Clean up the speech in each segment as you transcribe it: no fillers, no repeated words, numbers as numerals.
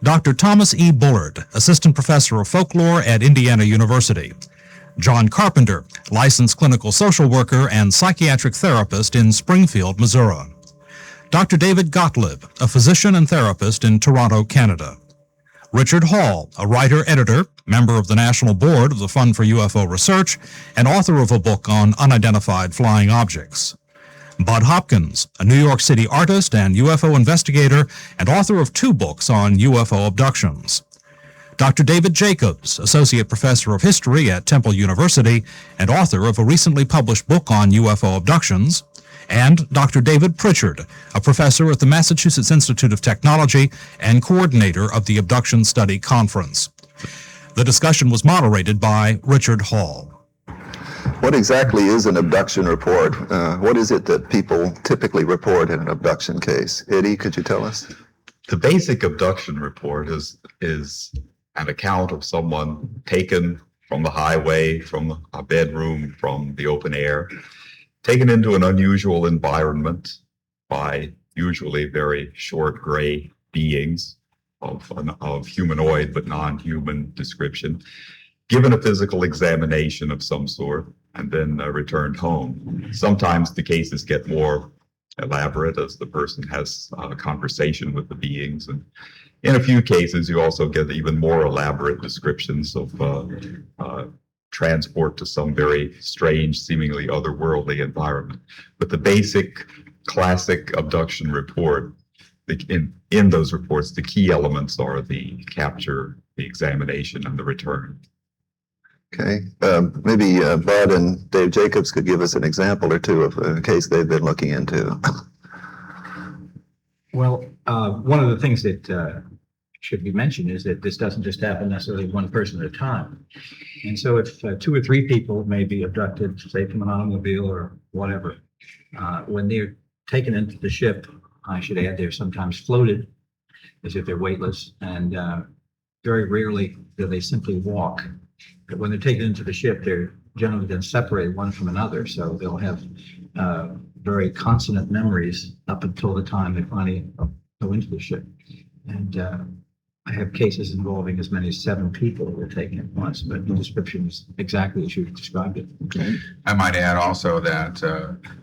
Dr. Thomas E. Bullard, Assistant Professor of Folklore at Indiana University. John Carpenter, licensed clinical social worker and psychiatric therapist in Springfield, Missouri. Dr. David Gottlieb, a physician and therapist in Toronto, Canada. Richard Hall, a writer-editor, member of the National Board of the Fund for UFO Research, and author of a book on unidentified flying objects. Bud Hopkins, a New York City artist and UFO investigator, and author of 2 books on UFO abductions. Dr. David Jacobs, Associate Professor of History at Temple University and author of a recently published book on UFO abductions, and Dr. David Pritchard, a professor at the Massachusetts Institute of Technology and coordinator of the Abduction Study Conference. The discussion was moderated by Richard Hall. What exactly is an abduction report? What is it that people typically report in an abduction case? Eddie, could you tell us? The basic abduction report is an account of someone taken from the highway, from a bedroom, from the open air, taken into an unusual environment by usually very short gray beings of humanoid but non-human description, given a physical examination of some sort, and then returned home. Sometimes the cases get more elaborate as the person has a conversation with the beings, and in a few cases you also get even more elaborate descriptions of transport to some very strange, seemingly otherworldly environment. But the basic classic abduction report, in those reports, the key elements are the capture, the examination, and the return. Okay, maybe Bud and Dave Jacobs could give us an example or two of a case they've been looking into. Well, one of the things that should be mentioned is that this doesn't just happen necessarily one person at a time. And so if 2 or 3 people may be abducted, say from an automobile or whatever, when they're taken into the ship, I should add, they're sometimes floated as if they're weightless, and very rarely do they simply walk. But when they're taken into the ship, they're generally then separated one from another, so they'll have very consonant memories up until the time they finally go into the ship. And I have cases involving as many as 7 people who were taken at once, but the description is exactly as you described it. Okay. I might add also that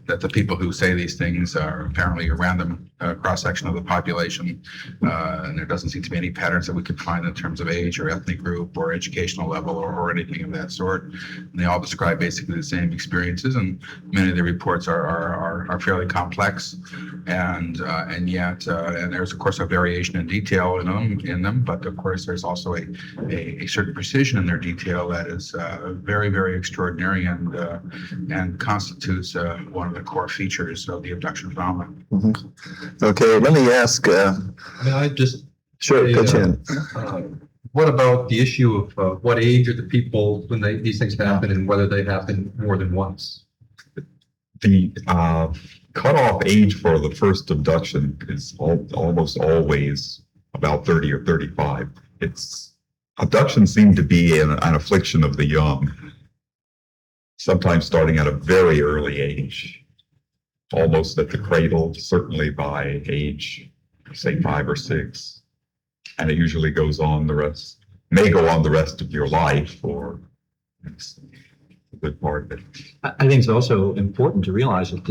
that the people who say these things are apparently a random cross-section of the population, and there doesn't seem to be any patterns that we could find in terms of age or ethnic group or educational level or anything of that sort. And they all describe basically the same experiences, and many of the reports are fairly complex, and yet and there's of course a variation in detail in them, but of course there's also a certain precision in their detail that is very, very extraordinary and constitutes one of the core features of the abduction phenomenon. Mm-hmm. Okay, let me ask. May I just Sure, say, pitch in. What about the issue of what age are the people when these things happen, and whether they happen more than once? The cutoff age for the first abduction is almost always about 30 or 35. Abductions seem to be an affliction of the young, sometimes starting at a very early age, almost at the cradle, certainly by age, say 5 or 6. And it usually goes on may go on the rest of your life, or it's a good part of it. I think it's also important to realize that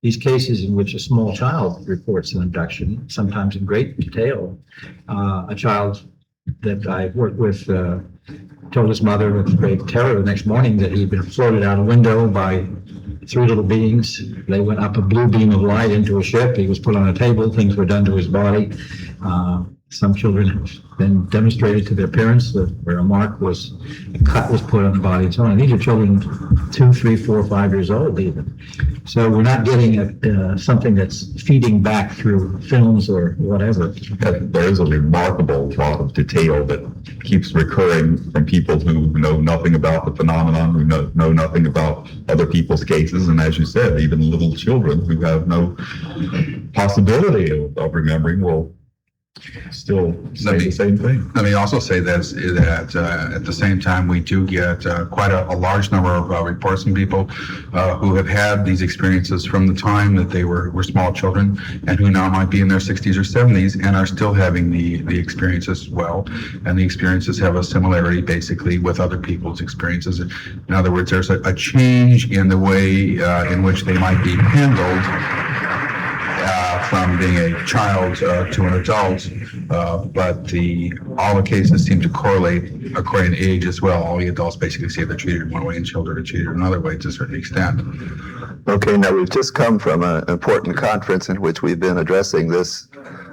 these cases in which a small child reports an abduction, sometimes in great detail, a child that I worked with told his mother with great terror the next morning that he'd been floated out a window by 3 little beings. They went up a blue beam of light into a ship. He was put on a table. Things were done to his body. Some children have been demonstrated to their parents where a cut was put on the body and so on. And these are children 2, 3, 4, 5 years old even. So we're not getting something that's feeding back through films or whatever. There is a remarkable lot of detail that keeps recurring from people who know nothing about the phenomenon, who know nothing about other people's cases, and as you said, even little children who have no possibility of remembering will Still say the same thing. Let me also say that at the same time, we do get quite a large number of reports from people who have had these experiences from the time that they were small children and who now might be in their 60s or 70s and are still having the experiences as well. And the experiences have a similarity basically with other people's experiences. In other words, there's a change in the way in which they might be handled from being a child to an adult, but all the cases seem to correlate according to age as well. All the adults basically say they're treated one way and children are treated another way to a certain extent. Okay, now we've just come from an important conference in which we've been addressing this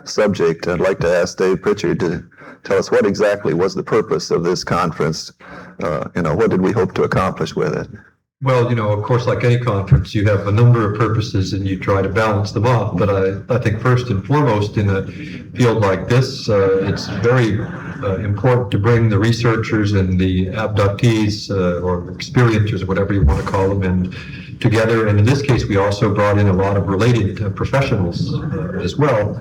subject. I'd like to ask Dave Pritchard to tell us what exactly was the purpose of this conference. What did we hope to accomplish with it? Well, of course, like any conference, you have a number of purposes and you try to balance them off. But I think first and foremost in a field like this, it's very important to bring the researchers and the abductees or experiencers, or whatever you want to call them, and together. And in this case, we also brought in a lot of related professionals as well.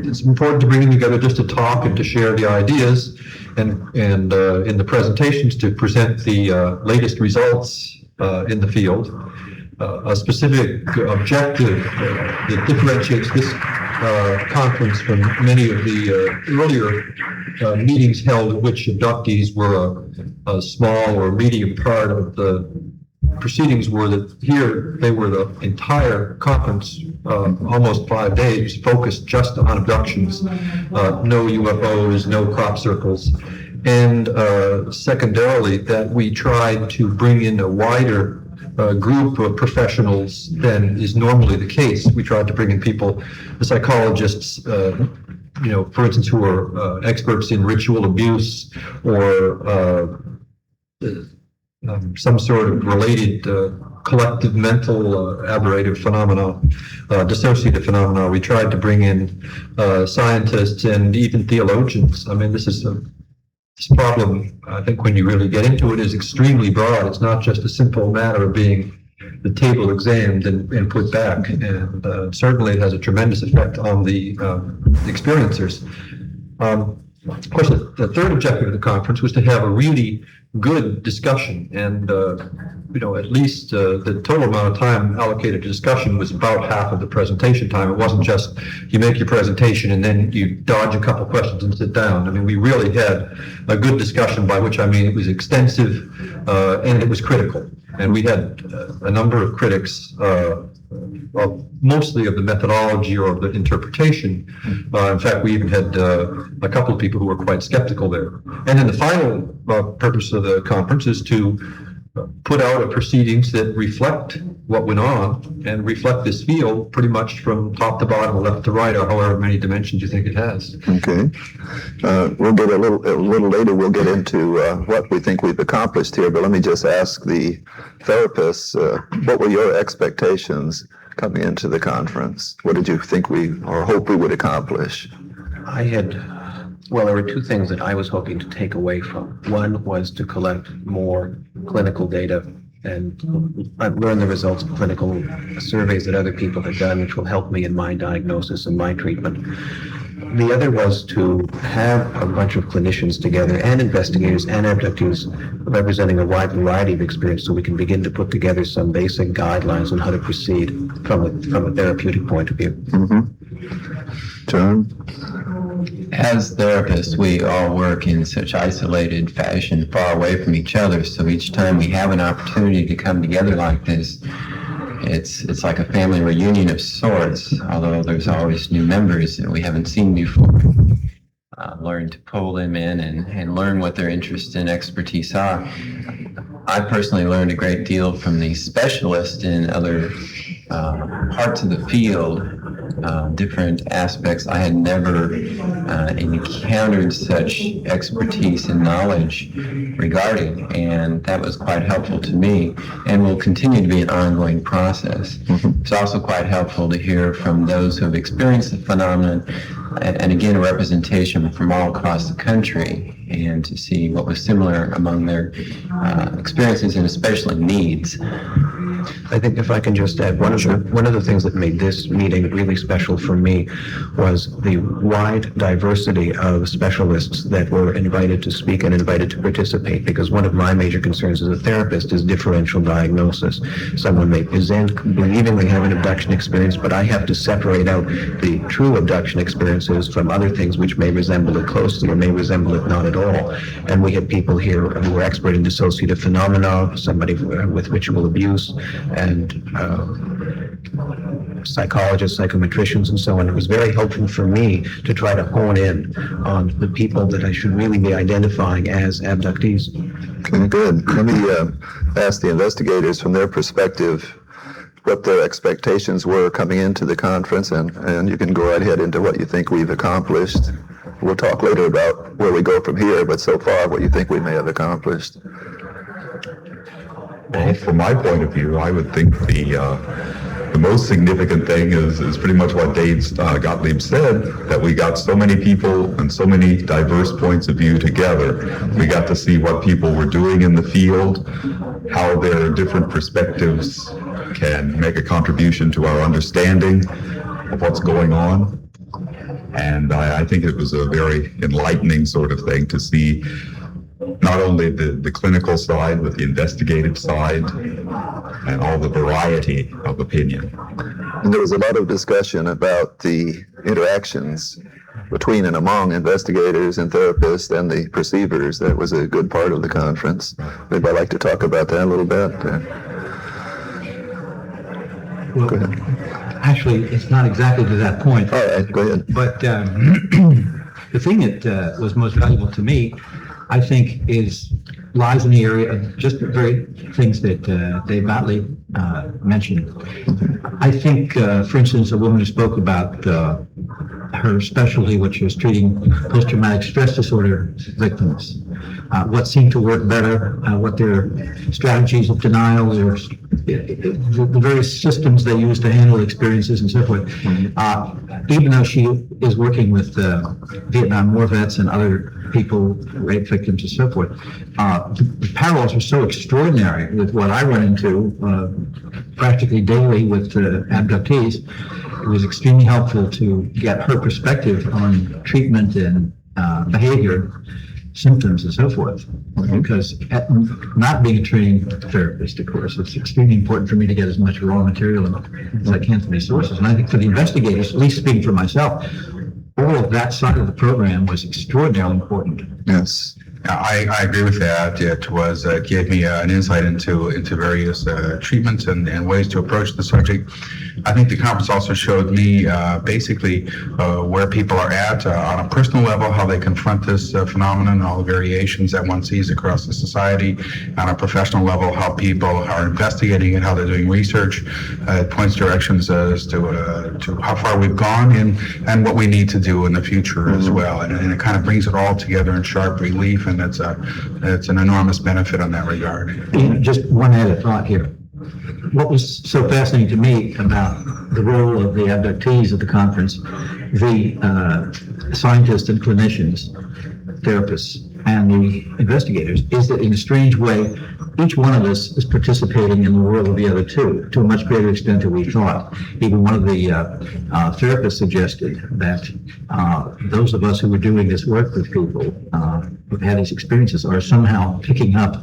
It's important to bring them together just to talk and to share the ideas. And in the presentations to present the latest results in the field, a specific objective that differentiates this conference from many of the earlier meetings held in which abductees were a small or medium part of the proceedings, were that here they were the entire conference, almost 5 days, focused just on abductions, no UFOs, no crop circles, and secondarily that we tried to bring in a wider group of professionals than is normally the case. We tried to bring in people, the psychologists, for instance, who are experts in ritual abuse or some sort of related collective mental aberrative phenomena, dissociative phenomena. We tried to bring in scientists and even theologians. I mean, this problem, I think when you really get into it, is extremely broad. It's not just a simple matter of being the table examined and put back. And certainly it has a tremendous effect on the experiencers. Of course, the third objective of the conference was to have a really good discussion, and at least the total amount of time allocated to discussion was about half of the presentation time. It wasn't just you make your presentation and then you dodge a couple questions and sit down. I mean, we really had a good discussion, by which I mean it was extensive and it was critical. And we had a number of critics, mostly of the methodology or of the interpretation. In fact, we even had a couple of people who were quite skeptical there. And then the final purpose of the conference is to put out a proceedings that reflect what went on and reflect this field pretty much from top to bottom, left to right, or however many dimensions you think it has. Okay. We'll get a little later, we'll get into what we think we've accomplished here, but let me just ask the therapists, what were your expectations coming into the conference? What did you think or hope we would accomplish? There were two things that I was hoping to take away from. One was to collect more clinical data and learn the results of clinical surveys that other people have done, which will help me in my diagnosis and my treatment. The other was to have a bunch of clinicians together and investigators and abductees representing a wide variety of experience, so we can begin to put together some basic guidelines on how to proceed from a therapeutic point of view. Mm-hmm. John? As therapists, we all work in such isolated fashion, far away from each other. So each time we have an opportunity to come together like this, it's like a family reunion of sorts, although there's always new members that we haven't seen before. Learn to pull them in and learn what their interests and expertise are. I personally learned a great deal from the specialists in other parts of the field, different aspects. I had never encountered such expertise and knowledge regarding, and that was quite helpful to me and will continue to be an ongoing process. Mm-hmm. It's also quite helpful to hear from those who have experienced the phenomenon, and again, a representation from all across the country, and to see what was similar among their experiences and especially needs. I think if I can just add, one of the things that made this meeting really special for me was the wide diversity of specialists that were invited to speak and invited to participate, because one of my major concerns as a therapist is differential diagnosis. Someone may present believing they have an abduction experience, but I have to separate out the true abduction experiences from other things which may resemble it closely or may resemble it not at all. And we had people here who were expert in dissociative phenomena, somebody with ritual abuse, and psychologists, psychometricians, and so on. It was very helpful for me to try to hone in on the people that I should really be identifying as abductees. Okay, good. Let me ask the investigators from their perspective what their expectations were coming into the conference, and you can go right ahead into what you think we've accomplished. We'll talk later about where we go from here, but so far, what you think we may have accomplished. Well, from my point of view, I would think the most significant thing is pretty much what Dave Gottlieb said, that we got so many people and so many diverse points of view together. We got to see what people were doing in the field, how their different perspectives can make a contribution to our understanding of what's going on. And I think it was a very enlightening sort of thing to see not only the clinical side, but the investigative side and all the variety of opinion. And there was a lot of discussion about the interactions between and among investigators and therapists and the perceivers. That was a good part of the conference. Maybe I'd like to talk about that a little bit. Well, Go ahead. actually, it's not exactly to that point. All right, go ahead. But the thing that was most valuable to me, I think, lies in the area of just the very things that Dave Gottlieb mentioned. I think, for instance, a woman who spoke about her specialty, which was treating post-traumatic stress disorder victims, what seemed to work better, what their strategies of denial, the various systems they use to handle experiences and so forth. Even though she is working with Vietnam War vets and other people, rape victims and so forth, the parallels are so extraordinary with what I run into practically daily with abductees. It was extremely helpful to get her perspective on treatment and behavior, symptoms and so forth. Because not being a trained therapist, of course, it's extremely important for me to get as much raw material as I can from these sources. And I think for the investigators, at least speaking for myself, all of that side of the program was extraordinarily important. Yes. I agree with that. It gave me an insight into various treatments and ways to approach the subject. I think the conference also showed me basically where people are at on a personal level, how they confront this phenomenon, all the variations that one sees across the society. On a professional level, how people are investigating it, how they're doing research. It points directions as to how far we've gone and what we need to do in the future as well. And it kind of brings it all together in sharp relief, and it's an enormous benefit on that regard. Just one added thought here. What was so fascinating to me about the role of the abductees at the conference, the scientists and clinicians, therapists, and the investigators, is that in a strange way, each one of us is participating in the world of the other two to a much greater extent than we thought. Even one of the therapists suggested that those of us who were doing this work with people who've had these experiences are somehow picking up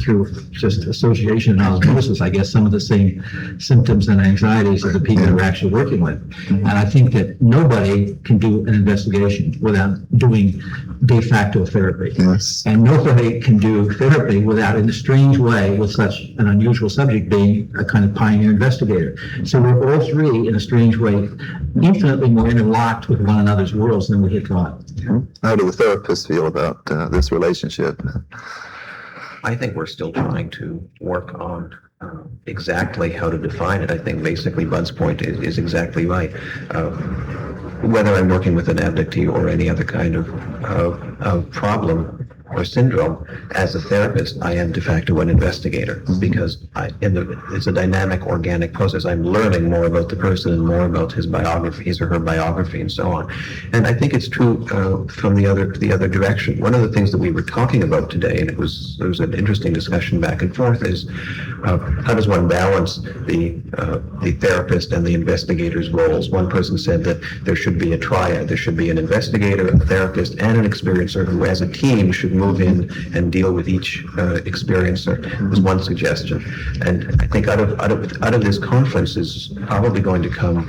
through just association and osmosis, I guess, some of the same symptoms and anxieties of the people we're actually working with. And I think that nobody can do an investigation without doing de facto therapy. Yes. And nobody can do therapy without, in a strange way, with such an unusual subject, being a kind of pioneer investigator. So we're all three, in a strange way, infinitely more interlocked with one another's worlds than we had thought. How do the therapists feel about this relationship? I think we're still trying to work on exactly how to define it. I think basically Bud's point is exactly right. Whether I'm working with an abductee or any other kind of problem, or syndrome, as a therapist, I am de facto an investigator because it's a dynamic, organic process. I'm learning more about the person and more about his or her biography, and so on. And I think it's true from the other direction. One of the things that we were talking about today, and there was an interesting discussion back and forth, is how does one balance the therapist and the investigator's roles? One person said that there should be a triad. There should be an investigator, a therapist, and an experiencer who, as a team, should move in and deal with each experiencer. Was one suggestion, and I think out of this conference is probably going to come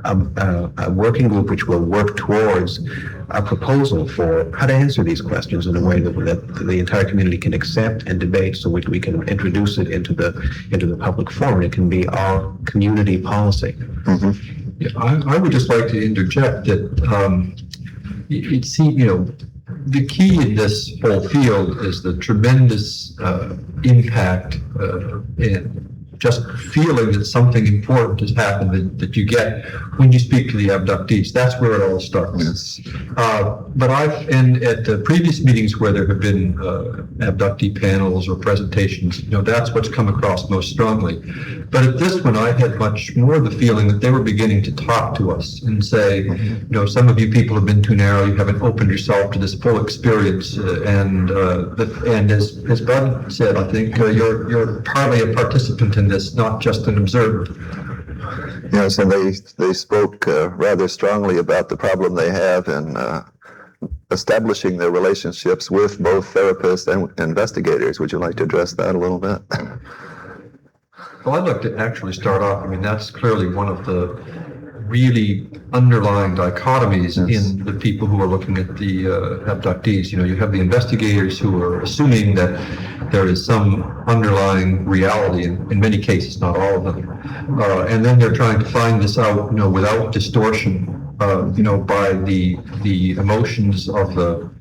a working group which will work towards a proposal for how to answer these questions in a way that the entire community can accept and debate, so we can introduce it into the public forum. It can be our community policy. Mm-hmm. Yeah, I would just like to interject that it seems, the key in this whole field is the tremendous impact in just feeling that something important has happened that you get when you speak to the abductees. That's where it all starts. Yes. But and at the previous meetings where there have been abductee panels or presentations, that's what's come across most strongly. But at this one, I had much more the feeling that they were beginning to talk to us and say, some of you people have been too narrow, you haven't opened yourself to this full experience. And as Bud said, I think you're partly a participant in this, not just an observer. Yes, and they spoke rather strongly about the problem they have in establishing their relationships with both therapists and investigators. Would you like to address that a little bit? Well, I'd like to actually start off. That's clearly one of the really underlying dichotomies in the people who are looking at the abductees. You have the investigators who are assuming that there is some underlying reality, in many cases, not all of them. And then they're trying to find this out, without distortion, by the emotions of the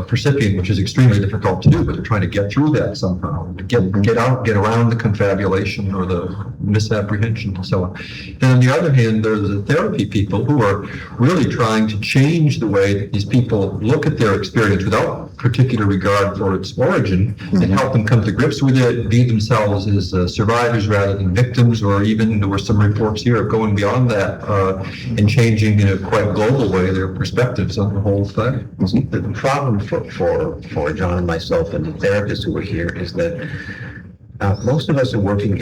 percipient, which is extremely difficult to do, but they're trying to get through that somehow, to get around the confabulation or the misapprehension and so on. And on the other hand, there's the therapy people who are really trying to change the way that these people look at their experience without particular regard for its origin, and help them come to grips with it, view themselves as survivors rather than victims, or even there were some reports here of going beyond that and changing in a quite global way their perspectives on the whole thing. The problem for John and myself and the therapists who were here is that most of us are working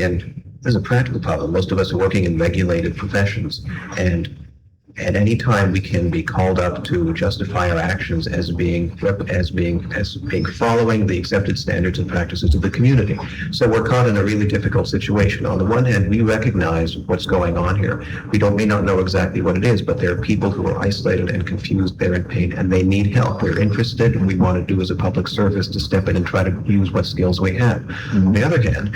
there's a practical problem. Most of us are working in regulated professions, and at any time we can be called up to justify our actions as being following the accepted standards and practices of the community. So we're caught in a really difficult situation. On the one hand, we recognize what's going on here. We may not know exactly what it is, but there are people who are isolated and confused, they're in pain, and they need help. We're interested, and we want to do as a public service to step in and try to use what skills we have. On the other hand,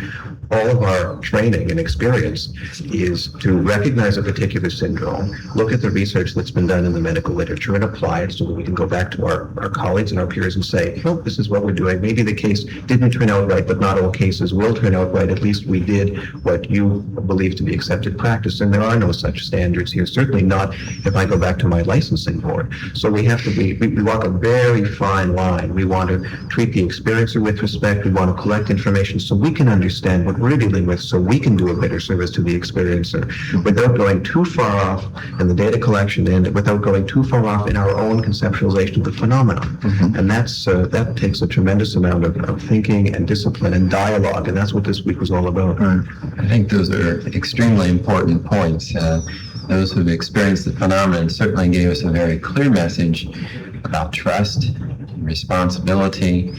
all of our training and experience is to recognize a particular syndrome, look at the research that's been done in the medical literature and apply it so that we can go back to our colleagues and our peers and say, this is what we're doing. Maybe the case didn't turn out right, but not all cases will turn out right. At least we did what you believe to be accepted practice, and there are no such standards here, certainly not if I go back to my licensing board. So we have to we walk a very fine line. We want to treat the experiencer with respect. We want to collect information so we can understand what we're dealing with, so we can do a better service to the experiencer without going too far off in the data collection and without going too far off in our own conceptualization of the phenomenon. And that takes a tremendous amount of thinking and discipline and dialogue, and that's what this week was all about. I think those are extremely important points. Those who've experienced the phenomenon certainly gave us a very clear message about trust, responsibility.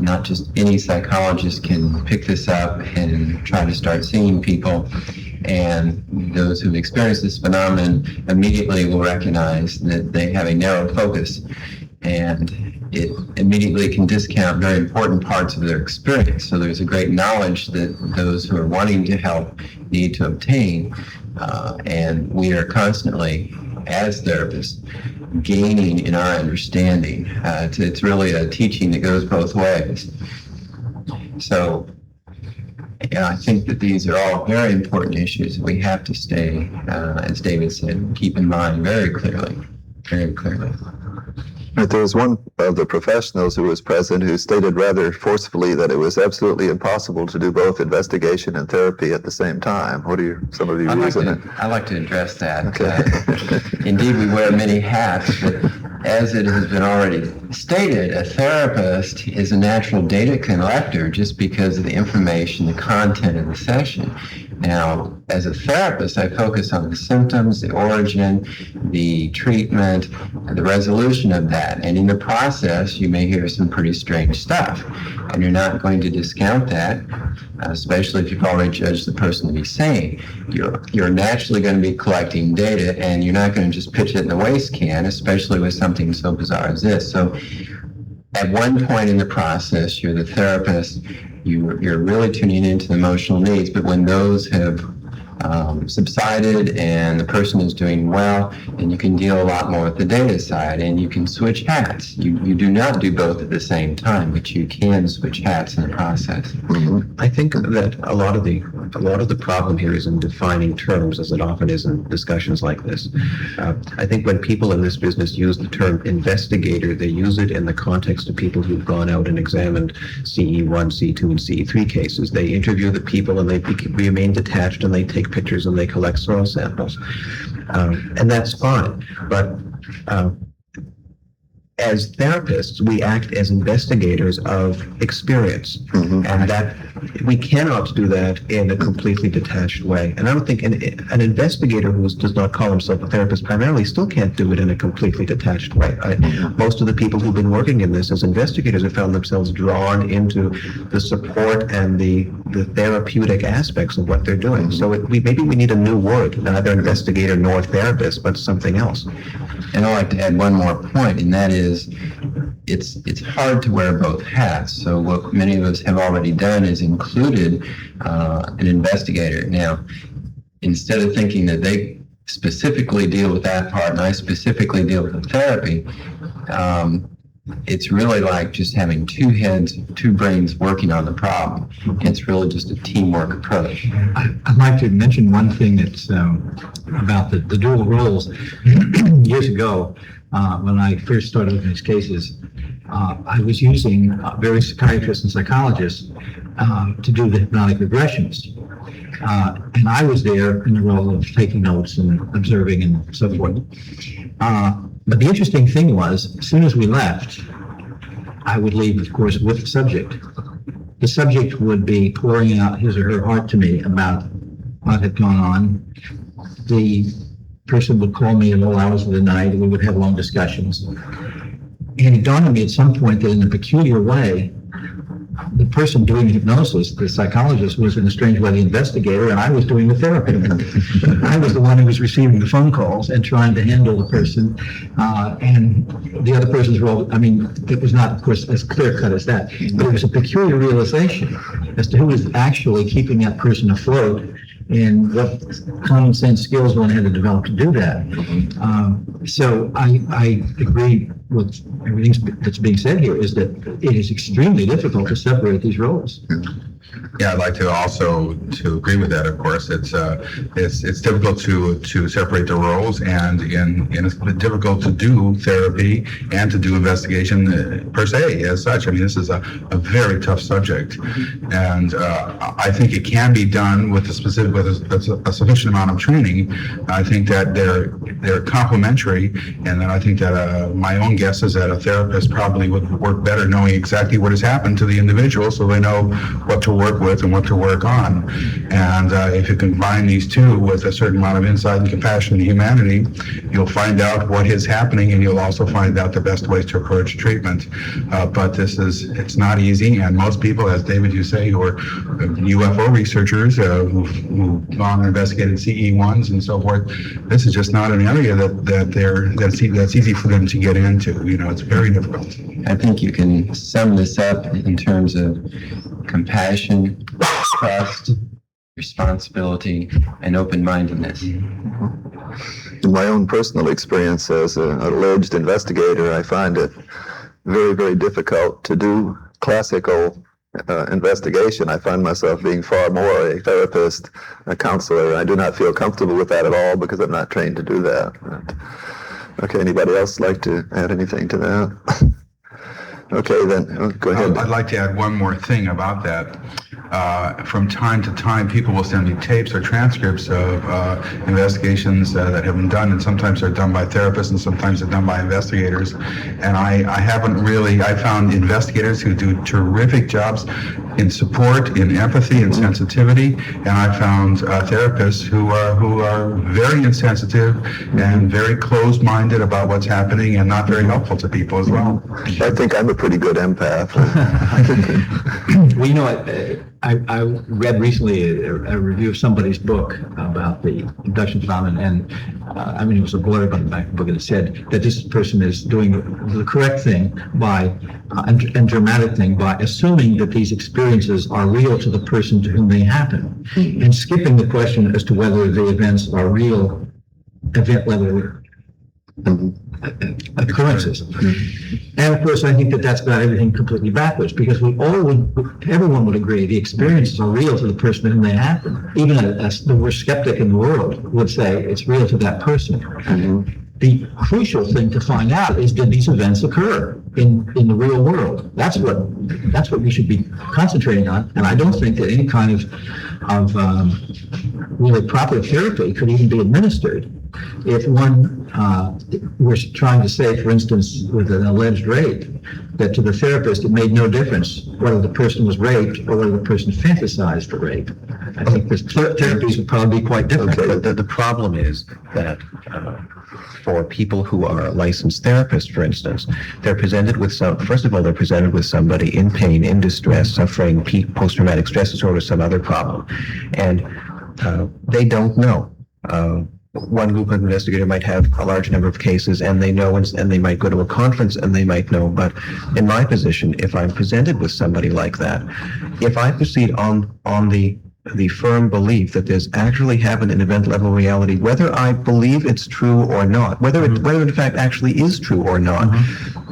Not just any psychologist can pick this up and try to start seeing people. And those who've experienced this phenomenon immediately will recognize that they have a narrow focus, and it immediately can discount very important parts of their experience. So there's a great knowledge that those who are wanting to help need to obtain. And we are constantly, as therapists, gaining in our understanding. It's really a teaching that goes both ways. So I think that these are all very important issues that we have to stay, as David said, keep in mind very clearly, very clearly. But there was one of the professionals who was present who stated rather forcefully that it was absolutely impossible to do both investigation and therapy at the same time. What are some of your views on it? I'd like to address that. Okay. Indeed, we wear many hats, but as it has been already stated, a therapist is a natural data collector just because of the information, the content of the session. Now, as a therapist, I focus on the symptoms, the origin, the treatment, and the resolution of that. And in the process, you may hear some pretty strange stuff. And you're not going to discount that, especially if you've already judged the person to be sane. You're naturally going to be collecting data, and you're not going to just pitch it in the waste can, especially with something so bizarre as this. So at one point in the process, you're the therapist, you're really tuning into the emotional needs, but when those have subsided and the person is doing well, then you can deal a lot more with the data side, and you can switch hats. You do not do both at the same time, but you can switch hats in the process. I think that a lot of the problem here is in defining terms, as it often is in discussions like this. I think when people in this business use the term investigator, they use it in the context of people who've gone out and examined CE1, C2, and CE3 cases. They interview the people and they remain detached, and they take pictures and they collect soil samples. And that's fine. But as therapists, we act as investigators of experience, and that we cannot do that in a completely detached way. And I don't think an investigator who does not call himself a therapist primarily still can't do it in a completely detached way. Most of the people who've been working in this as investigators have found themselves drawn into the support and the therapeutic aspects of what they're doing. So maybe we need a new word, neither investigator nor therapist, but something else. And I'd like to add one more point, and that is it's hard to wear both hats. So what many of us have already done is included an investigator. Now, instead of thinking that they specifically deal with that part and I specifically deal with the therapy, it's really like just having two heads, two brains working on the problem. It's really just a teamwork approach. I'd like to mention one thing that's about the dual roles. Years ago, when I first started looking at these cases, I was using various psychiatrists and psychologists to do the hypnotic regressions. And I was there in the role of taking notes and observing and so forth. But the interesting thing was, as soon as we left, I would leave, of course, with the subject. The subject would be pouring out his or her heart to me about what had gone on. The person would call me at all hours of the night, and we would have long discussions. And it dawned on me at some point that in a peculiar way, the person doing the hypnosis, the psychologist, was in a strange way the investigator, and I was doing the therapy. I was the one who was receiving the phone calls and trying to handle the person, and the other person's role. I mean, it was not, of course, as clear-cut as that, but it was a peculiar realization as to who was actually keeping that person afloat and what common sense skills one had to develop to do that. So I agree with everything that's being said here, is that it is extremely difficult to separate these roles. Yeah, I'd like to also agree with that. Of course, it's difficult to separate the roles, and it's difficult to do therapy and to do investigation per se as such. I mean, this is a very tough subject, and I think it can be done with a sufficient amount of training. I think that they're complementary, and then I think that my own guess is that a therapist probably would work better knowing exactly what has happened to the individual, so they know what to work with and what to work on. And if you combine these two with a certain amount of insight and compassion and humanity, you'll find out what is happening, and you'll also find out the best ways to approach treatment. But it's not easy, and most people, as David, you say, who are UFO researchers who've gone and investigated CE1s and so forth, this is just not an area that's easy for them to get into. You know, it's very difficult. I think you can sum this up in terms of compassion, trust, responsibility, and open-mindedness. In my own personal experience as an alleged investigator, I find it very, very difficult to do classical investigation. I find myself being far more a therapist, a counselor. I do not feel comfortable with that at all because I'm not trained to do that. Okay, anybody else like to add anything to that? Okay, then, go ahead. I'd like to add one more thing about that. From time to time, people will send me tapes or transcripts of investigations that have been done, and sometimes they're done by therapists and sometimes they're done by investigators. And I found investigators who do terrific jobs in support, in empathy, and sensitivity, and I found therapists who are very insensitive and very closed-minded about what's happening and not very helpful to people as well. I think I'm a pretty good empath. Well, you know, I read recently a review of somebody's book about the abduction phenomenon, and I mean, it was a blurb on the back of the book, and it said that this person is doing the correct thing by, and dramatic thing by assuming that these experiences are real to the person to whom they happen, and skipping the question as to whether the events are real event level occurrences. And of course, I think that that's got everything completely backwards, because everyone would agree the experiences are real to the person to whom they happen. Even the worst skeptic in the world would say it's real to that person. The crucial thing to find out is, did these events occur in the real world? That's what we should be concentrating on. And I don't think that any kind of really proper therapy could even be administered if one were trying to say, for instance, with an alleged rape, that to the therapist it made no difference whether the person was raped or whether the person fantasized for rape. I think the therapies would probably be quite different. Okay, the problem is that for people who are licensed therapists, for instance, they're presented with first of all, they're presented with somebody in pain, in distress, suffering post-traumatic stress disorder, some other problem, and they don't know. One group of investigator might have a large number of cases, and they know, and they might go to a conference and they might know. But in my position, if I'm presented with somebody like that, if I proceed on the firm belief that there's actually happened in event level reality, whether I believe it's true or not, whether it in fact actually is true or not,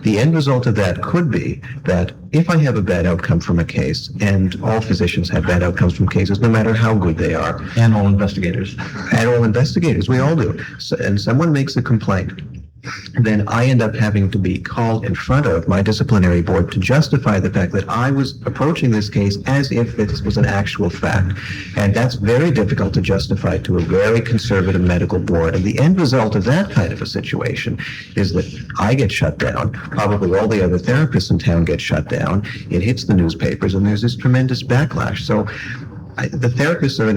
the end result of that could be that if I have a bad outcome from a case, and all physicians have bad outcomes from cases, no matter how good they are. And all investigators. And all investigators, we all do. So, and someone makes a complaint, then I end up having to be called in front of my disciplinary board to justify the fact that I was approaching this case as if this was an actual fact. And that's very difficult to justify to a very conservative medical board. And the end result of that kind of a situation is that I get shut down, probably all the other therapists in town get shut down, it hits the newspapers, and there's this tremendous backlash. So the therapists are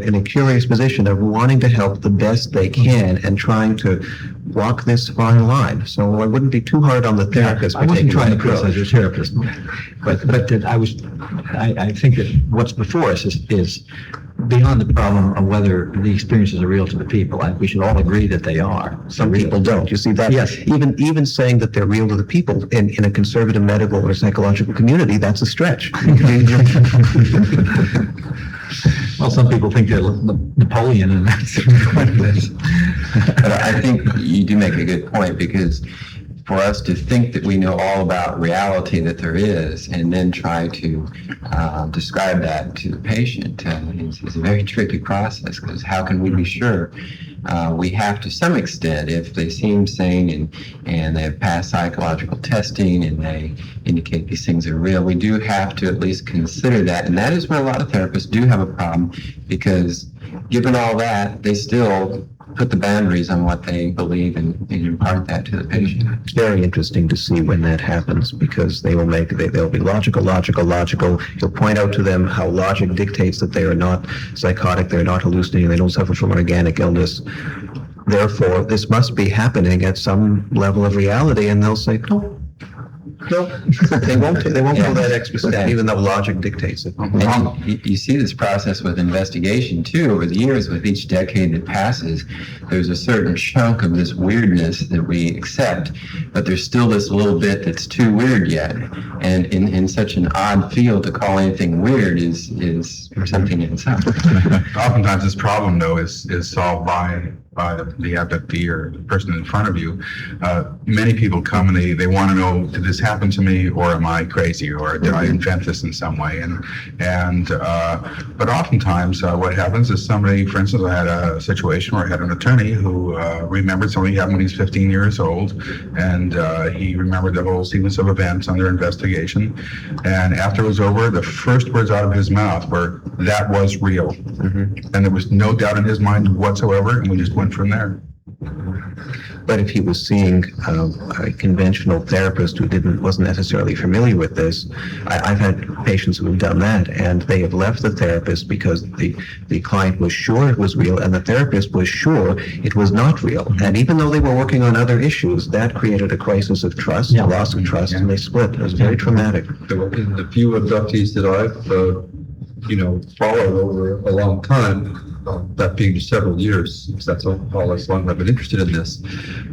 in a curious position of wanting to help the best they can and trying to walk this fine line. So I wouldn't be too hard on the therapist. I wasn't trying to criticize your therapist, but that I think that what's before us is beyond the problem of whether the experiences are real to the people. We should all agree that they are. Some people don't. You see that? Yes. Even saying that they're real to the people in a conservative medical or psychological community, that's a stretch. Well, some people think they're Napoleon, and that's But I think you do make a good point, because for us to think that we know all about reality that there is, and then try to describe that to the patient is a very tricky process, because how can we be sure? We have, to some extent, if they seem sane and they have passed psychological testing and they indicate these things are real, we do have to at least consider that. And that is where a lot of therapists do have a problem, because given all that, they still put the boundaries on what they believe and impart that to the patient. It's very interesting to see when that happens, because they'll be logical. You'll point out to them how logic dictates that they are not psychotic, they're not hallucinating, they don't suffer from organic illness. Therefore, this must be happening at some level of reality, and they'll say, no, they won't go that extra step, even though logic dictates it. And you see this process with investigation too. Over the years, with each decade that passes, there's a certain chunk of this weirdness that we accept, but there's still this little bit that's too weird yet. And in such an odd field, to call anything weird is something in itself. Oftentimes this problem, though, is solved by by the abductee or the person in front of you, many people come and they want to know, did this happen to me, or am I crazy, or did I invent this in some way? But oftentimes what happens is somebody, for instance, I had a situation where I had an attorney who remembered something happened when he was 15 years old, and he remembered the whole sequence of events under investigation. And after it was over, the first words out of his mouth were, "That was real." And there was no doubt in his mind whatsoever, and we just went from there. But if he was seeing a conventional therapist who wasn't necessarily familiar with this, I've had patients who have done that, and they have left the therapist because the client was sure it was real, and the therapist was sure it was not real. And even though they were working on other issues, that created a crisis of trust, a loss of trust, and they split. It was very traumatic. In the few abductees that I've, followed over a long time, that being several years, since that's all as long as I've been interested in this,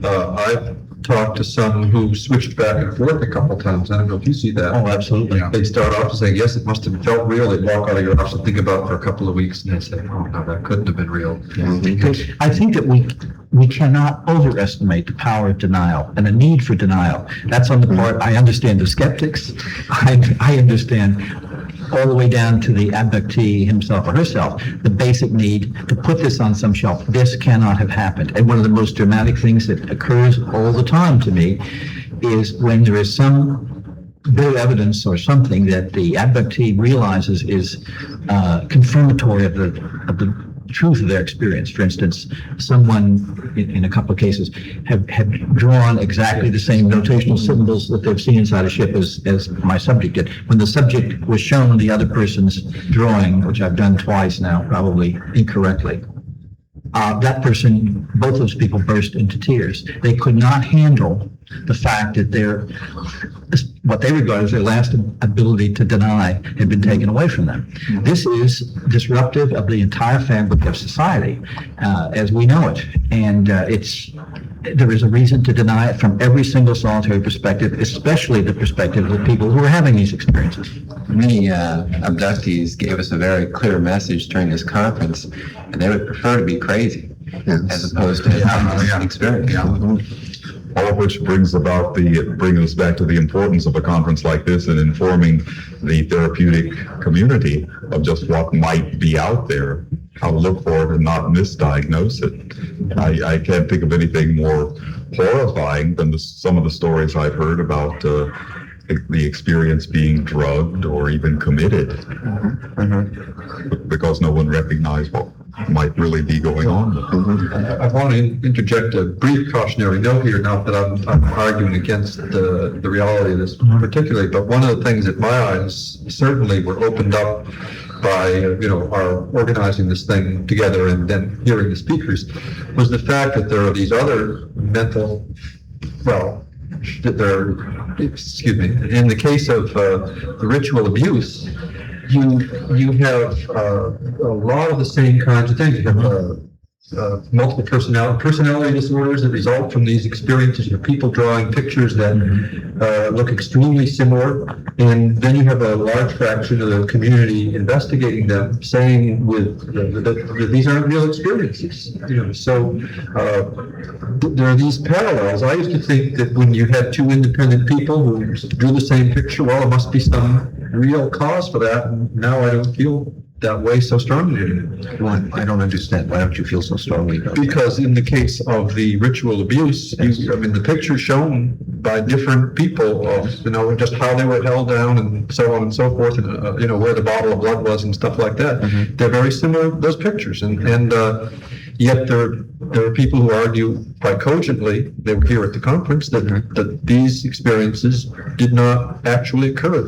I've talked to some who switched back and forth a couple times. I don't know if you see that. Oh, absolutely. They'd start off saying, yes, it must have felt real. They'd walk out of your office and think about it for a couple of weeks, and they'd say, oh, no, that couldn't have been real. I think that we cannot overestimate the power of denial and the need for denial. That's on the part, I understand the skeptics. I understand all the way down to the abductee himself or herself, the basic need to put this on some shelf. This cannot have happened. And one of the most dramatic things that occurs all the time to me is when there is some bit of evidence or something that the abductee realizes is confirmatory of the truth of their experience. For instance, someone in a couple of cases have drawn exactly the same notational symbols that they've seen inside a ship as my subject did. When the subject was shown the other person's drawing, which I've done twice now, probably incorrectly, that person, both those people burst into tears. They could not handle the fact that what they regard as their last ability to deny had been taken away from them. This is disruptive of the entire fabric of society as we know it. And there is a reason to deny it from every single solitary perspective, especially the perspective of the people who are having these experiences. Many abductees gave us a very clear message during this conference, and they would prefer to be crazy as opposed to having this experience. All of which brings us back to the importance of a conference like this and informing the therapeutic community of just what might be out there, how to look for it and not misdiagnose it. I can't think of anything more horrifying than some of the stories I've heard about the experience being drugged or even committed because no one recognized what might really be going on. I want to interject a brief cautionary note here, not that I'm arguing against the reality of this particularly, but one of the things that my eyes certainly were opened up by our organizing this thing together and then hearing the speakers was the fact that there are these other mental, in the case of the ritual abuse, you have a lot of the same kinds of things. You have multiple personality disorders that result from these experiences. You have people drawing pictures that look extremely similar, and then you have a large fraction of the community investigating them, saying that these aren't real experiences. So there are these parallels. I used to think that when you had two independent people who drew the same picture, well, there must be some real cause for that. And now I don't feel that way so strongly anymore. Well, I don't understand. Why don't you feel so strongly about that? Because in the case of the ritual abuse, the pictures shown by different people of, just how they were held down and so on and so forth, and, where the bottle of blood was and stuff like that. They're very similar, those pictures. And yet there are people who argue quite cogently, they were here at the conference, that these experiences did not actually occur.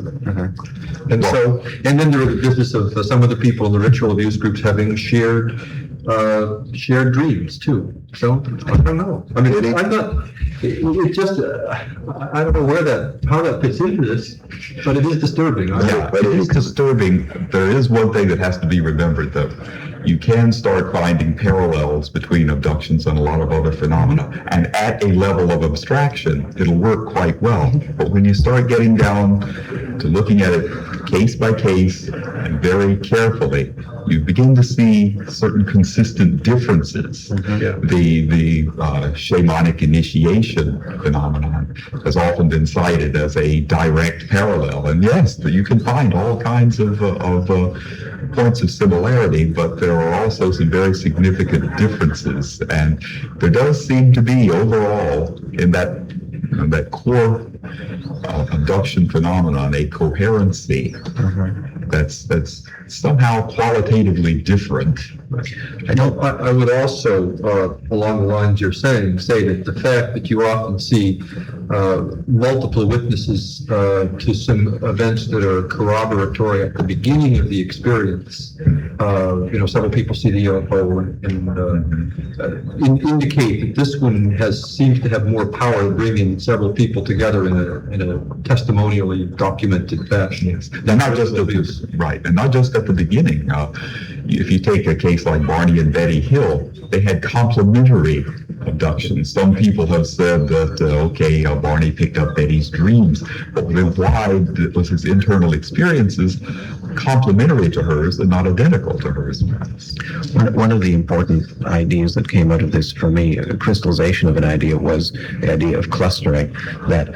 And so, and then there was the business of some of the people in the ritual abuse groups having shared dreams too. So I don't know. I mean, I'm not. It just I don't know how that fits into this, but it is disturbing. Yeah, but it is disturbing. There is one thing that has to be remembered, though. you can start finding parallels between abductions and a lot of other phenomena. And at a level of abstraction, it'll work quite well. But when you start getting down to looking at it case by case and very carefully, you begin to see certain consistent differences. The shamanic initiation phenomenon has often been cited as a direct parallel. And yes, you can find all kinds of points of similarity, but there are also some very significant differences. And there does seem to be overall in that core abduction phenomenon a coherency that's somehow qualitatively different. I would also, along the lines you're saying, say that the fact that you often see multiple witnesses to some events that are corroboratory at the beginning of the experience, several people see the UFO and indicate that this one seems to have more power to bring in several people together in a testimonially documented fashion. Yes. And not just right, and not just at the beginning. If you take a case like Barney and Betty Hill, they had complementary abductions. Some people have said that, Barney picked up Betty's dreams, but then why was his internal experiences complementary to hers and not identical to hers? One of the important ideas that came out of this for me, a crystallization of an idea, was the idea of clustering, that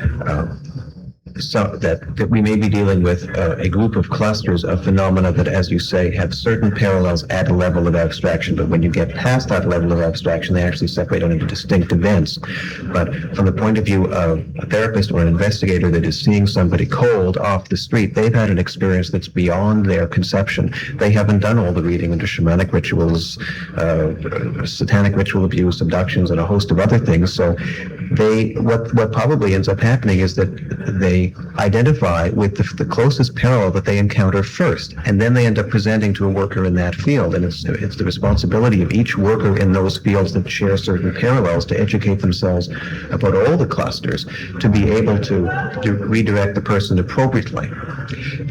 we may be dealing with a group of clusters of phenomena that, as you say, have certain parallels at a level of abstraction, but when you get past that level of abstraction, they actually separate out into distinct events. But from the point of view of a therapist or an investigator that is seeing somebody cold off the street, they've had an experience that's beyond their conception. They haven't done all the reading into shamanic rituals, satanic ritual abuse, abductions, and a host of other things. So what probably ends up happening is that they identify with the closest parallel that they encounter first, and then they end up presenting to a worker in that field. And it's the responsibility of each worker in those fields that share certain parallels to educate themselves about all the clusters to be able to redirect the person appropriately.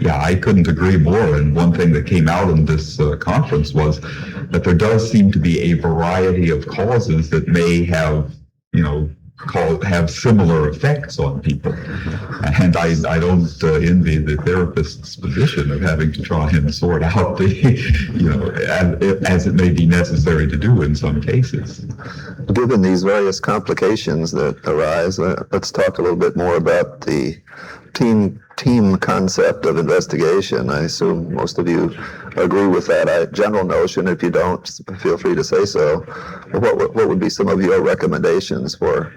Yeah, I couldn't agree more. And one thing that came out in this conference was that there does seem to be a variety of causes that may have, have similar effects on people. And I don't envy the therapist's position of having to try and sort out as it may be necessary to do in some cases. Given these various complications that arise, let's talk a little bit more about the team concept of investigation. I assume most of you agree with that general notion. If you don't, feel free to say so. What would be some of your recommendations for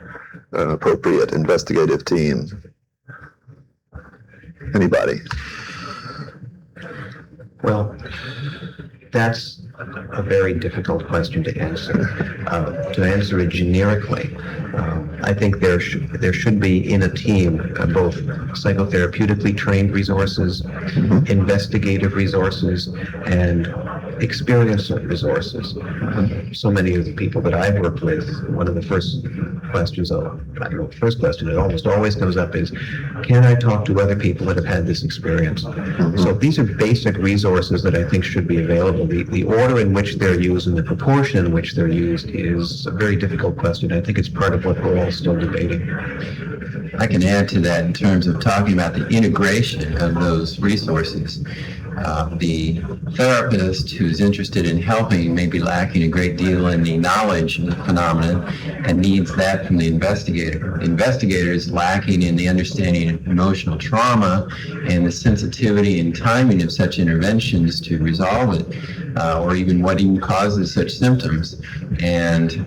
an appropriate investigative team? Anybody? Well, that's a very difficult question to answer. To answer it generically, I think there should be in a team both psychotherapeutically trained resources, investigative resources, and experience resources. So many of the people that I've worked with, one of the first questions, it almost always comes up is, can I talk to other people that have had this experience? So these are basic resources that I think should be available. The order in which they're used and the proportion in which they're used is a very difficult question. I think it's part of what we're all still debating. I can add to that in terms of talking about the integration of those resources. The therapist who's interested in helping may be lacking a great deal in the knowledge of the phenomenon and needs that from the investigator. The investigator is lacking in the understanding of emotional trauma and the sensitivity and timing of such interventions to resolve it, or even what even causes such symptoms. And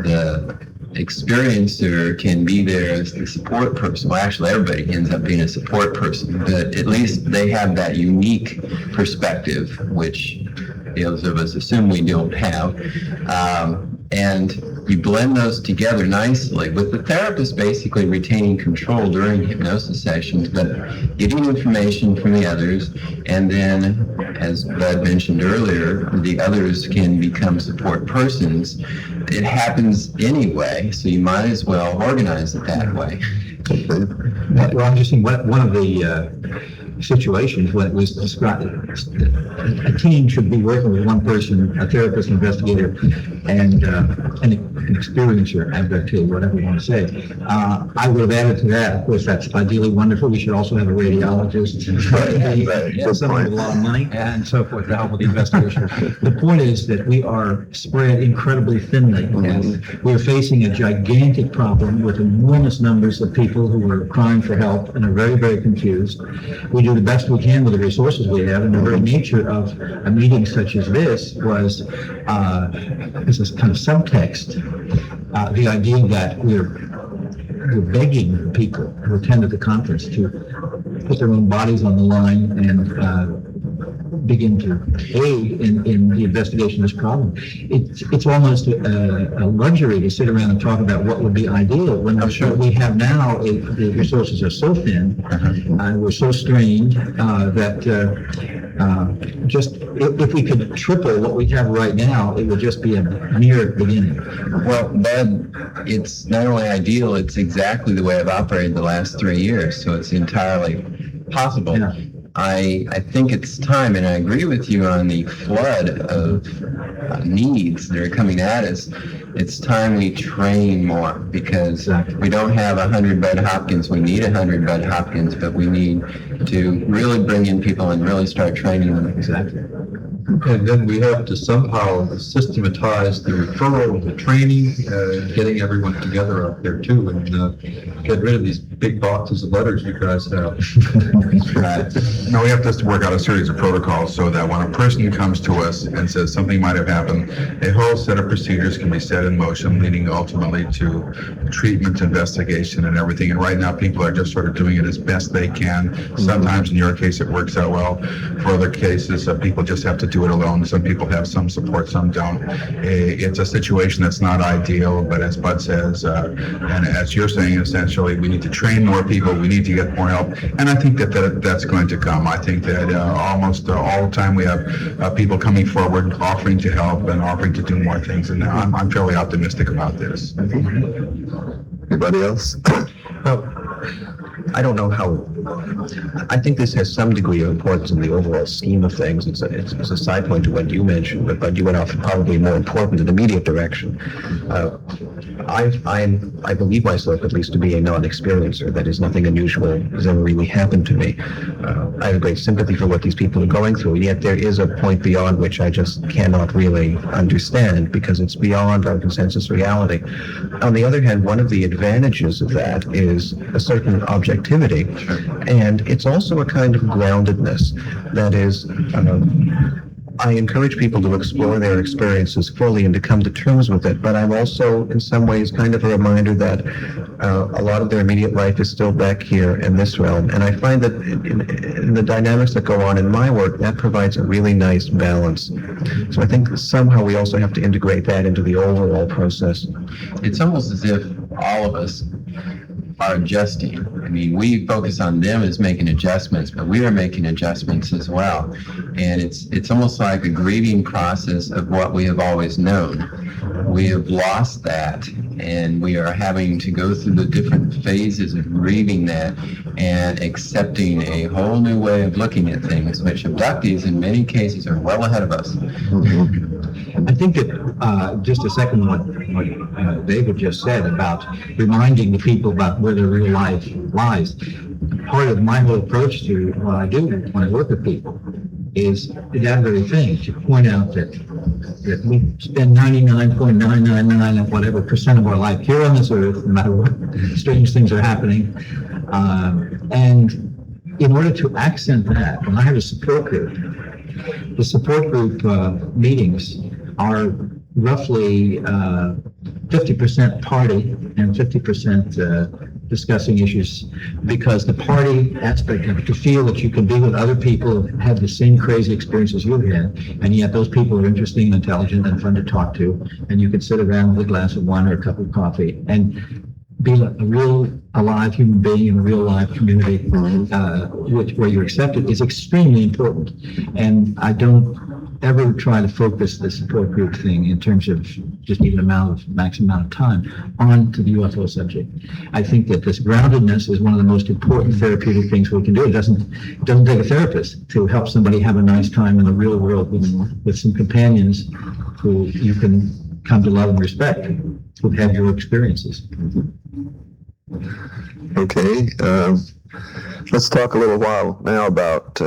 the experiencer can be there as the support person. Well, actually, everybody ends up being a support person, but at least they have that unique perspective, which those of us assume we don't have. And you blend those together nicely with the therapist basically retaining control during hypnosis sessions, but getting information from the others. And then, as Bud mentioned earlier, the others can become support persons. It happens anyway, so you might as well organize it that way. Well, I'm just saying one of the situations when it was described. A team should be working with one person, a therapist, investigator, and an experiencer, abductee, whatever you want to say. I would have added to that, of course, that's ideally wonderful. We should also have a radiologist, someone with a lot of money, and so forth to help with the investigation. The point is that we are spread incredibly thinly, and we're facing a gigantic problem with enormous numbers of people who are crying for help and are very, very confused. We do the best we can with the resources we have, and the very nature of a meeting such as this was, this is kind of subtext, the idea that we're begging people who attended the conference to put their own bodies on the line and begin to aid in the investigation of this problem. It's almost a luxury to sit around and talk about what would be ideal when what we have now, the resources are so thin, we're so strained that just if we could triple what we have right now, it would just be a mere beginning. Well, Bud, it's not only ideal, it's exactly the way I've operated the last 3 years, so it's entirely possible. Yeah. I think it's time, and I agree with you on the flood of needs that are coming at us. It's time we train more, because we don't have 100-bed Hopkins. We need 100-bed Hopkins, but we need to really bring in people and really start training them. Exactly. And then we have to somehow systematize the referral, the training, getting everyone together out there too, and get rid of these big boxes of letters you guys have. No, we have to work out a series of protocols so that when a person comes to us and says something might have happened, a whole set of procedures can be set in motion, leading ultimately to treatment, investigation, and everything. And right now, people are just sort of doing it as best they can. Sometimes, in your case, it works out well. For other cases, people just have to do it alone. Some people have some support, some don't. It's a situation that's not ideal, but as Bud says, and as you're saying, essentially, we need to train more people. We need to get more help. And I think that's going to come. I think that almost all the time we have people coming forward, offering to help and offering to do more things. And I'm fairly optimistic about this. Anybody else? I don't know how, I think this has some degree of importance in the overall scheme of things. It's a side point to what you mentioned, but you went off probably more important in the immediate direction. I believe myself at least to be a non-experiencer. That is, nothing unusual has ever really happened to me. I have great sympathy for what these people are going through, and yet there is a point beyond which I just cannot really understand, because it's beyond our consensus reality. On the other hand, one of the advantages of that is a certain objectivity, and it's also a kind of groundedness. That is, I encourage people to explore their experiences fully and to come to terms with it, but I'm also in some ways kind of a reminder that a lot of their immediate life is still back here in this realm, and I find that in the dynamics that go on in my work, that provides a really nice balance. So I think somehow we also have to integrate that into the overall process. It's almost as if all of us are adjusting. I mean, we focus on them as making adjustments, but we are making adjustments as well. And it's almost like a grieving process of what we have always known. We have lost that, and we are having to go through the different phases of grieving that and accepting a whole new way of looking at things, which abductees in many cases are well ahead of us. I think that just a second what David just said about reminding the people about where their real life lies. Part of my whole approach to what I do when I work with people is that very thing, to point out that we spend 99.999 and whatever percent of our life here on this earth, no matter what strange things are happening. And in order to accent that, when I have a support group, the support group meetings are roughly 50% party and 50% discussing issues, because the party aspect of it, to feel that you can be with other people who have the same crazy experiences you've had, and yet those people are interesting, intelligent, and fun to talk to, and you can sit around with a glass of wine or a cup of coffee and be a real alive human being in a real life community, where you're accepted, is extremely important. And I don't ever try to focus the support group thing in terms of just even maximum amount of time onto the UFO subject. I think that this groundedness is one of the most important therapeutic things we can do. It doesn't take a therapist to help somebody have a nice time in the real world with some companions who you can come to love and respect, who've had your experiences. Okay, let's talk a little while now about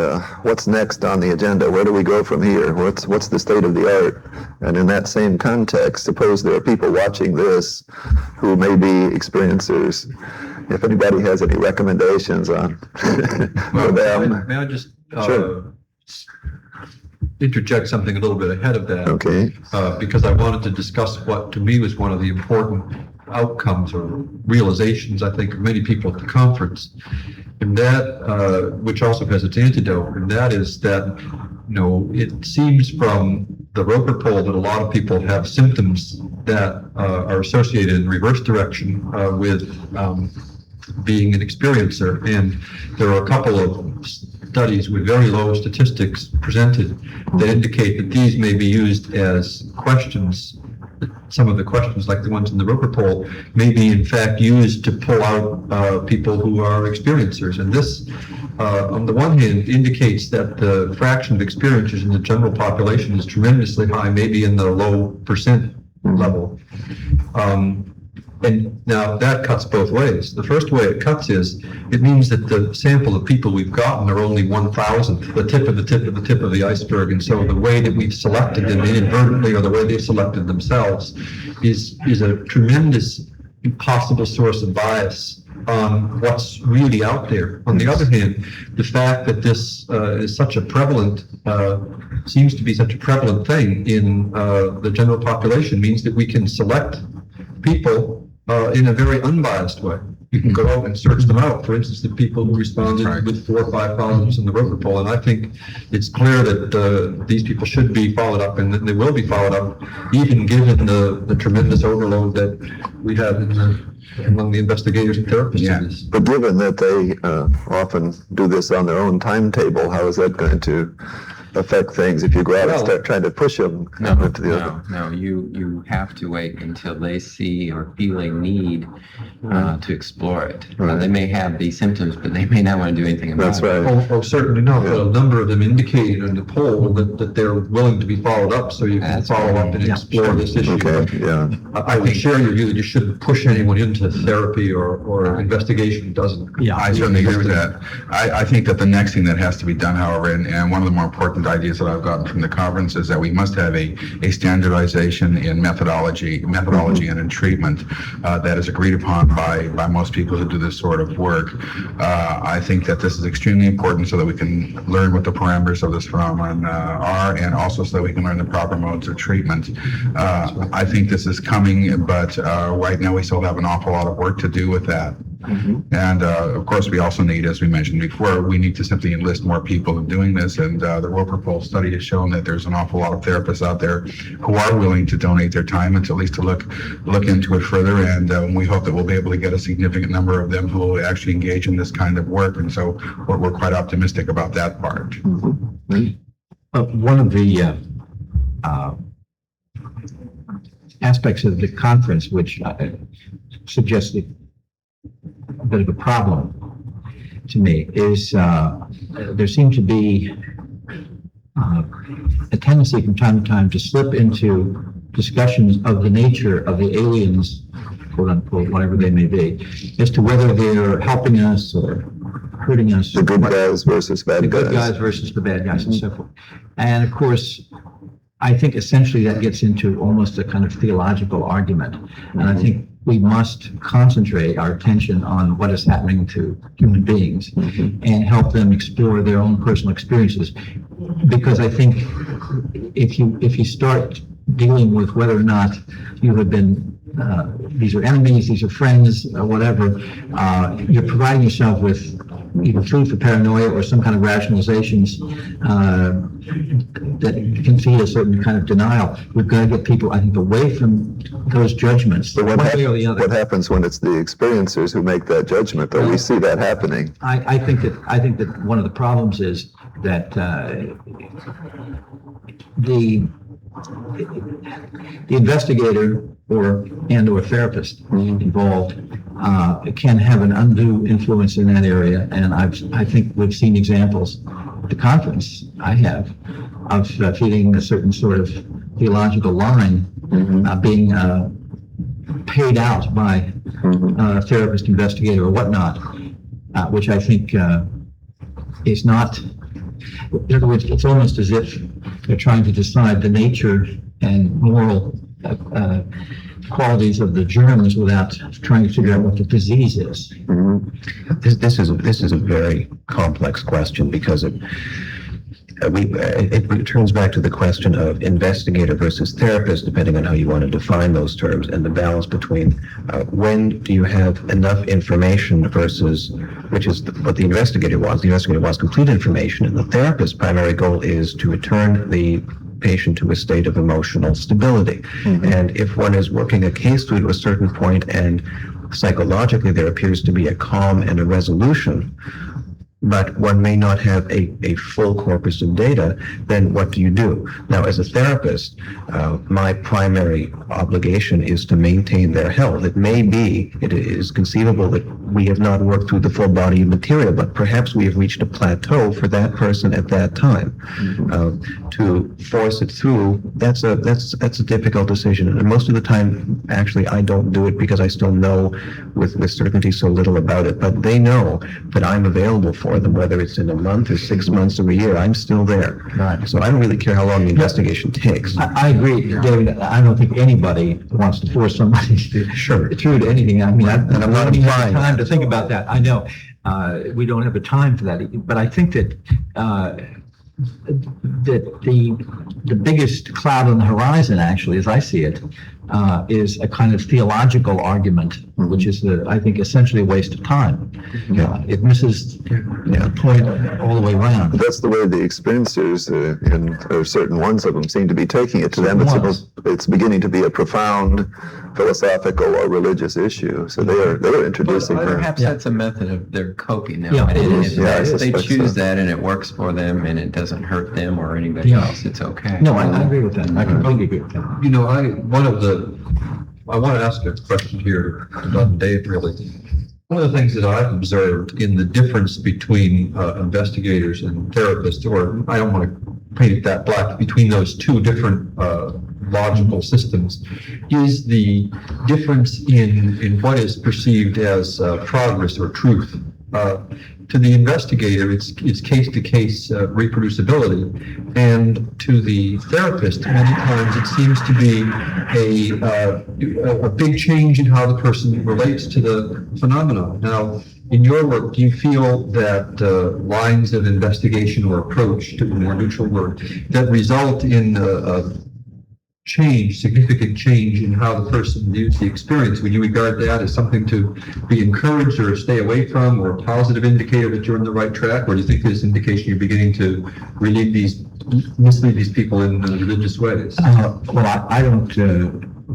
what's next on the agenda. Where do we go from here? What's the state of the art? And in that same context, suppose there are people watching this who may be experiencers. If anybody has any recommendations on for them. May I just Sure. interject something a little bit ahead of that? Okay. Because I wanted to discuss what to me was one of the important outcomes or realizations, I think, of many people at the conference. And that, which also has its antidote, and that is that, it seems from the Roper poll that a lot of people have symptoms that are associated in reverse direction with being an experiencer. And there are a couple of studies with very low statistics presented that indicate that these may be used as questions. Some of the questions, like the ones in the Roper poll, may be in fact used to pull out people who are experiencers. And this, on the one hand, indicates that the fraction of experiencers in the general population is tremendously high, maybe in the low percent level. And now that cuts both ways. The first way it cuts is, it means that the sample of people we've gotten are only 1,000th, the tip of the tip of the tip of the iceberg. And so the way that we've selected them inadvertently, or the way they've selected themselves, is a tremendous possible source of bias on what's really out there. On the other hand, the fact that this is such a prevalent, seems to be such a prevalent thing in the general population means that we can select people in a very unbiased way. You can go out and search them out. For instance, the people who responded with 4 or 5 columns in the Roper poll. And I think it's clear that these people should be followed up, and that they will be followed up, even given the tremendous overload that we have among the investigators and therapists. Yeah. In this. But given that they often do this on their own timetable, how is that going to affect things if you go out and start trying to push them into the other? No, you have to wait until they see or feel a need to explore it. Right. They may have these symptoms, but they may not want to do anything about That's it. right. Oh, certainly not. But a number of them indicated in the poll that they're willing to be followed up, so you can That's follow up and explore this issue. Okay, yeah. I would share your view that you shouldn't push anyone into therapy or investigation who doesn't. Yeah, I certainly agree with that. I think that the next thing that has to be done, however, and one of the more important ideas that I've gotten from the conference is that we must have a standardization in methodology and in treatment that is agreed upon by most people who do this sort of work. I think that this is extremely important so that we can learn what the parameters of this phenomenon are, and also so that we can learn the proper modes of treatment. I think this is coming, but right now we still have an awful lot of work to do with that. Mm-hmm. And of course, we also need, as we mentioned before, we need to simply enlist more people in doing this. And the Roper poll study has shown that there's an awful lot of therapists out there who are willing to donate their time and to at least to look into it further. And we hope that we'll be able to get a significant number of them who will actually engage in this kind of work. And so we're quite optimistic about that part. Mm-hmm. One of the aspects of the conference which suggested a bit of a problem to me is there seemed to be a tendency from time to time to slip into discussions of the nature of the aliens, quote unquote, whatever they may be, as to whether they're helping us or hurting us. The good guys versus bad guys. The good guys versus the bad guys and so forth. And of course, I think essentially that gets into almost a kind of theological argument. And I think we must concentrate our attention on what is happening to human beings and help them explore their own personal experiences. Because I think if you start dealing with whether or not you have been, these are enemies, these are friends, whatever, you're providing yourself with either food for paranoia or some kind of rationalizations that can feed a certain kind of denial. We've got to get people, I think, away from those judgments, But one way or the other. what happens when it's the experiencers who make that judgment, though? We see that happening. I think that one of the problems is that the investigator or therapist involved can have an undue influence in that area. And I think we've seen examples at the conference I have of feeling a certain sort of theological line being paid out by a therapist, investigator, or whatnot, which I think is not. In other words, it's almost as if they're trying to decide the nature and moral qualities of the germs without trying to figure out what the disease is. This is a very complex question because it returns back to the question of investigator versus therapist, depending on how you want to define those terms, and the balance between when do you have enough information versus, which is what the investigator wants. The investigator wants complete information, and the therapist's primary goal is to return the patient to a state of emotional stability. And if one is working a case through to a certain point and psychologically there appears to be a calm and a resolution, but one may not have a full corpus of data, then what do you do? Now, as a therapist, my primary obligation is to maintain their health. It is conceivable that we have not worked through the full body of material, but perhaps we have reached a plateau for that person at that time. To force it through, that's a difficult decision. And most of the time, actually, I don't do it because I still know with certainty so little about it. But they know that I'm available for them, whether it's in a month or 6 months or a year. I'm still there. Right. So I don't really care how long the investigation takes. I agree, David. I don't think anybody wants to force somebody through to anything. I mean, And I'm not don't even have implying time to think about that. I know we don't have the time for that. But I think that the biggest cloud on the horizon, actually, as I see it, is a kind of theological argument, which is, I think, essentially a waste of time. It misses the point all the way around. That's the way the experiencers, or certain ones of them, seem to be taking it. To them, it's beginning to be a profound philosophical or religious issue. So they're introducing her. Perhaps that's a method of their coping. Though. Yeah, And it is. if they suspect choose so. that and it works for them and it doesn't hurt them or anybody else, it's okay. No, I agree with that. I completely agree with that. You know, I want to ask a question here about Dave, really. One of the things that I've observed in the difference between investigators and therapists, or I don't want to paint it that black, between those two different logical systems, is the difference in what is perceived as progress or truth. To the investigator, it's case-to-case reproducibility, and to the therapist, many times it seems to be a big change in how the person relates to the phenomenon. Now, in your work, do you feel that lines of investigation or approach, to a more neutral word, that result in significant change in how the person views the experience? Would you regard that as something to be encouraged or stay away from, or a positive indicator that you're on the right track? Or do you think this indication you're beginning to mislead these people in religious ways? Well, I don't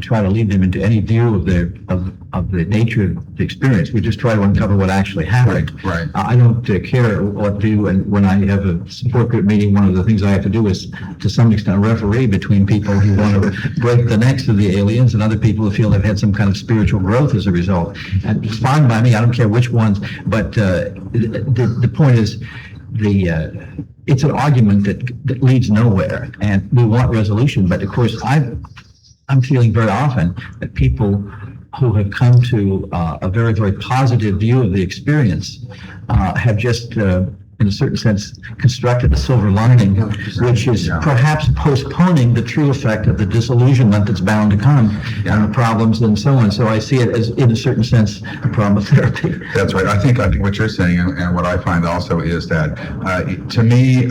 try to lead them into any view of the nature of the experience. We just try to uncover what actually happened. Right. I don't care what view, and when I have a support group meeting, one of the things I have to do is, to some extent, referee between people who want to break the necks of the aliens and other people who feel they've had some kind of spiritual growth as a result. And it's fine by me. I don't care which ones, but the point is, it's an argument that leads nowhere, and we want resolution. But of course, I'm feeling very often that people who have come to a very, very positive view of the experience have just, in a certain sense, constructed a silver lining, which is perhaps postponing the true effect of the disillusionment that's bound to come, and the problems and so on. So I see it as, in a certain sense, a problem of therapy. That's right. I think what you're saying, and what I find also, is that to me,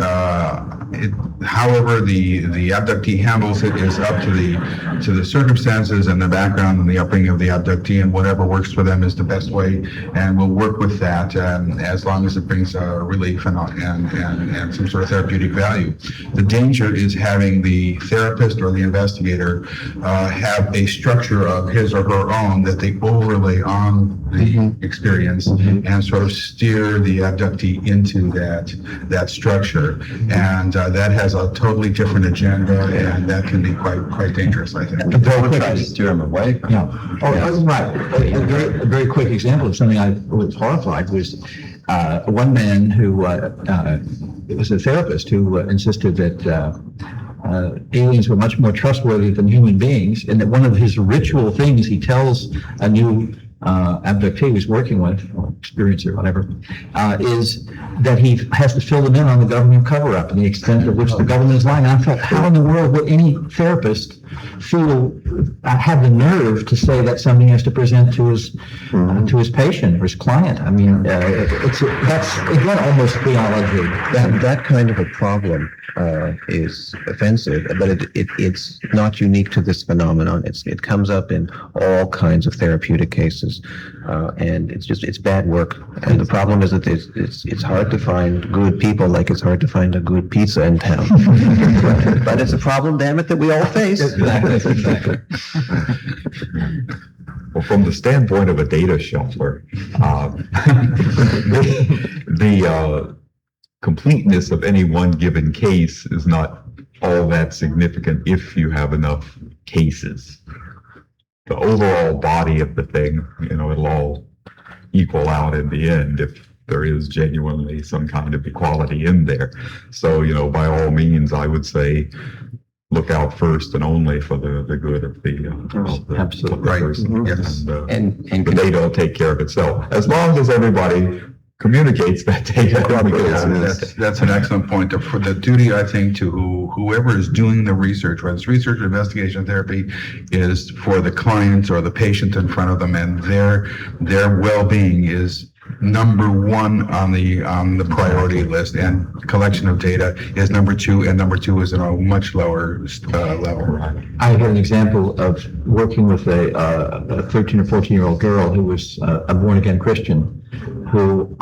however the abductee handles it is up to the circumstances and the background and the upbringing of the abductee, and whatever works for them is the best way, and we'll work with that as long as it brings relief and some sort of therapeutic value. The danger is having the therapist or the investigator have a structure of his or her own that they overlay on the experience and sort of steer the abductee into that structure. And that has a totally different agenda, and that can be quite dangerous, I think. Don't try to steer them away from it. Yeah. Oh, right. A very quick example of something I was horrified was one man who was a therapist who insisted that aliens were much more trustworthy than human beings, and that one of his ritual things he tells a new abductee he's working with, or experiencer, whatever, is that he has to fill them in on the government cover-up and the extent to which the government is lying. And I thought, how in the world would any therapist have the nerve to say that's something he has to present to his patient or his client? I mean, that's again almost theology. That kind of a problem is offensive, but it's not unique to this phenomenon. It comes up in all kinds of therapeutic cases, and it's bad work. And the problem is that it's hard to find good people, like it's hard to find a good pizza in town. But it's a problem, damn it, that we all face. Exactly. Well, from the standpoint of a data shuffler, the completeness of any one given case is not all that significant if you have enough cases. The overall body of the thing, it'll all equal out in the end if there is genuinely some kind of equality in there. So, by all means, I would say look out first and only for the good of the Absolutely. Right. person. Yes. And the data will take care of itself, as long as everybody communicates that data. That's an excellent point. For the duty, I think, to whoever is doing the research, whether it's research or investigation therapy, is for the client or the patient in front of them, and their well-being is number one on the priority list, and collection of data is number two, and number two is in a much lower level. I had an example of working with a 13 or 14-year-old girl who was a born-again Christian, who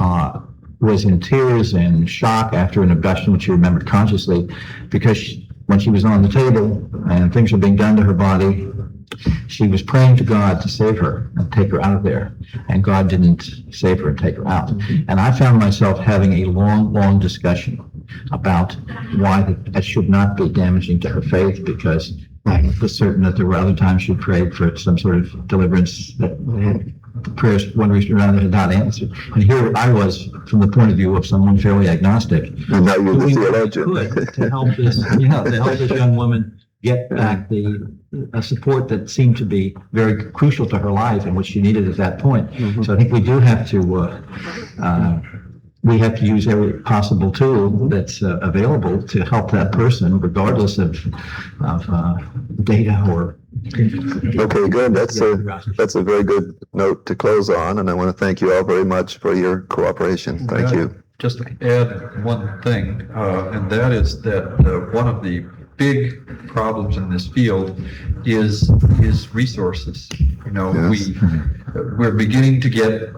was in tears and shock after an abduction, which she remembered consciously, because when she was on the table and things were being done to her body, she was praying to God to save her and take her out of there, and God didn't save her and take her out. And I found myself having a long discussion about why that should not be damaging to her faith, because I was certain that there were other times she prayed for some sort of deliverance that the prayers, one reason or another, had not answered. And here I was, from the point of view of someone fairly agnostic, And now you're the doing what I theologian. could to help this young woman get back a support that seemed to be very crucial to her life and what she needed at that point. Mm-hmm. So I think we do have to use every possible tool that's available to help that person, regardless of data or. Okay, good. That's a very good note to close on, and I want to thank you all very much for your cooperation. Thank you. Just to add one thing, and that is that one of the big problems in this field is resources. Yes. We're beginning to get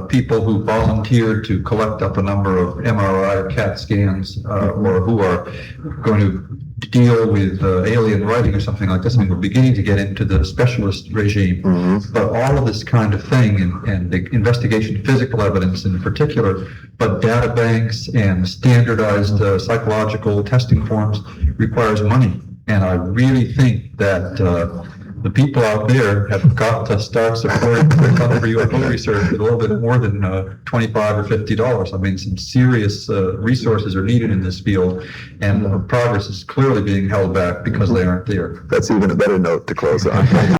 people who volunteer to collect up a number of MRI or CAT scans, or who are going to deal with alien writing or something like this. I mean, we're beginning to get into the specialist regime. Mm-hmm. But all of this kind of thing, and the investigation of physical evidence in particular, but data banks and standardized psychological testing forms requires money. And I really think that the people out there have got to start supporting the country UFO research with a little bit more than $25 or $50. I mean, some serious resources are needed in this field, and progress is clearly being held back because they aren't there. That's even a better note to close on.